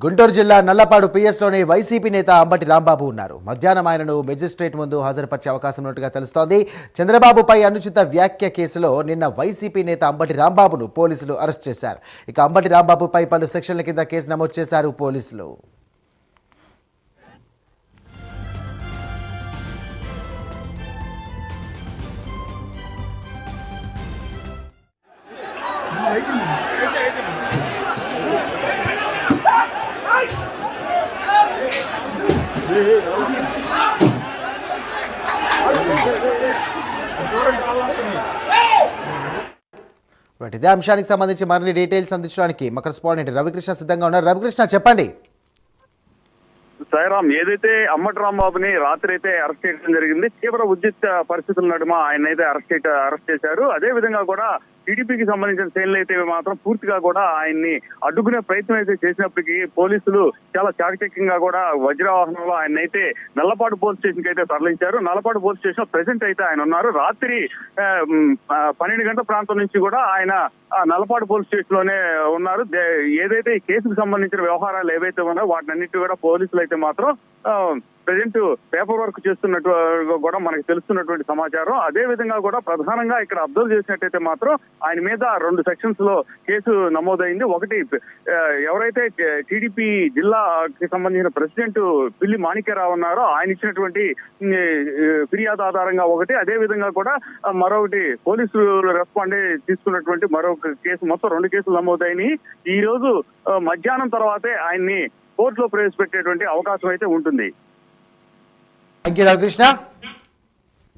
గుంటూరు జిల్లా నల్లపాడు పిఎస్లోని వైసీపీ నేత అంబటి రాంబాబు ఉన్నారు. మధ్యాహ్నం ఆయనను మెజిస్ట్రేట్ ముందు హాజరుపరిచే అవకాశం ఉన్నట్టుగా తెలుస్తోంది. చంద్రబాబుపై అనుచిత వ్యాఖ్య కేసులో నిన్న వైసీపీ నేత అంబటి రాంబాబును పోలీసులు అరెస్ట్ చేశారు. ఇక అంబటి రాంబాబుపై పలు సెక్షన్ల కింద కేసు నమోదు చేశారు పోలీసులు. ఇదే అంశానికి సంబంధించి మరిన్ని డీటెయిల్స్ అందించడానికి మా కరెస్పాండెంట్ రవికృష్ణ సిద్ధంగా ఉన్నారు. రవికృష్ణ, చెప్పండి. సాయిరామ్, ఏదైతే అంబటి రాంబాబుని రాత్రి అయితే అరెస్ట్ చేయడం జరిగింది. తీవ్ర ఉద్రిక్త పరిస్థితుల నడుమ ఆయన అయితే అరెస్ట్ చేశారు. అదే విధంగా కూడా టీడీపీకి సంబంధించిన శ్రేణులు అయితే మాత్రం పూర్తిగా కూడా ఆయన్ని అడ్డుకునే ప్రయత్నం అయితే చేసినప్పటికీ పోలీసులు చాలా చాకచక్యంగా కూడా వజ్రవాహనంలో ఆయన అయితే నల్లపాడు పోలీస్ స్టేషన్ కి అయితే తరలించారు. నల్లపాడు పోలీస్ స్టేషన్ ప్రెసెంట్ అయితే ఆయన ఉన్నారు. రాత్రి 12 గంటల ప్రాంతం నుంచి కూడా ఆయన నల్లపాడు పోలీస్ స్టేషన్ లోనే ఉన్నారు. ఏదైతే ఈ కేసుకు సంబంధించిన వ్యవహారాలు ఏవైతే ఉన్నాయో వాటినన్నిటి కూడా పోలీసులు అయితే మాత్రం ప్రజెంట్ పేపర్ వర్క్ చేస్తున్నట్టు కూడా మనకు తెలుస్తున్నటువంటి సమాచారం. అదే విధంగా కూడా ప్రధానంగా ఇక్కడ అబ్జర్వ్ చేసినట్టయితే మాత్రం ఆయన మీద 2 సెక్షన్స్ లో కేసు నమోదైంది. ఒకటి, ఎవరైతే టీడీపీ జిల్లాకి సంబంధించిన ప్రెసిడెంట్ పిల్లి మాణిక్యరావు ఉన్నారో ఆయన ఇచ్చినటువంటి ఫిర్యాదు ఆధారంగా ఒకటి, అదే విధంగా కూడా మరొకటి పోలీసులు రెస్పాండ్ తీసుకున్నటువంటి మరొక కేసు, మొత్తం 2 కేసులు నమోదైనవి. ఈ రోజు మధ్యాహ్నం తర్వాతే ఆయన్ని కోర్టులో ప్రవేశపెట్టేటువంటి అవకాశం అయితే ఉంటుంది. థాంక్యూ రవికృష్ణ.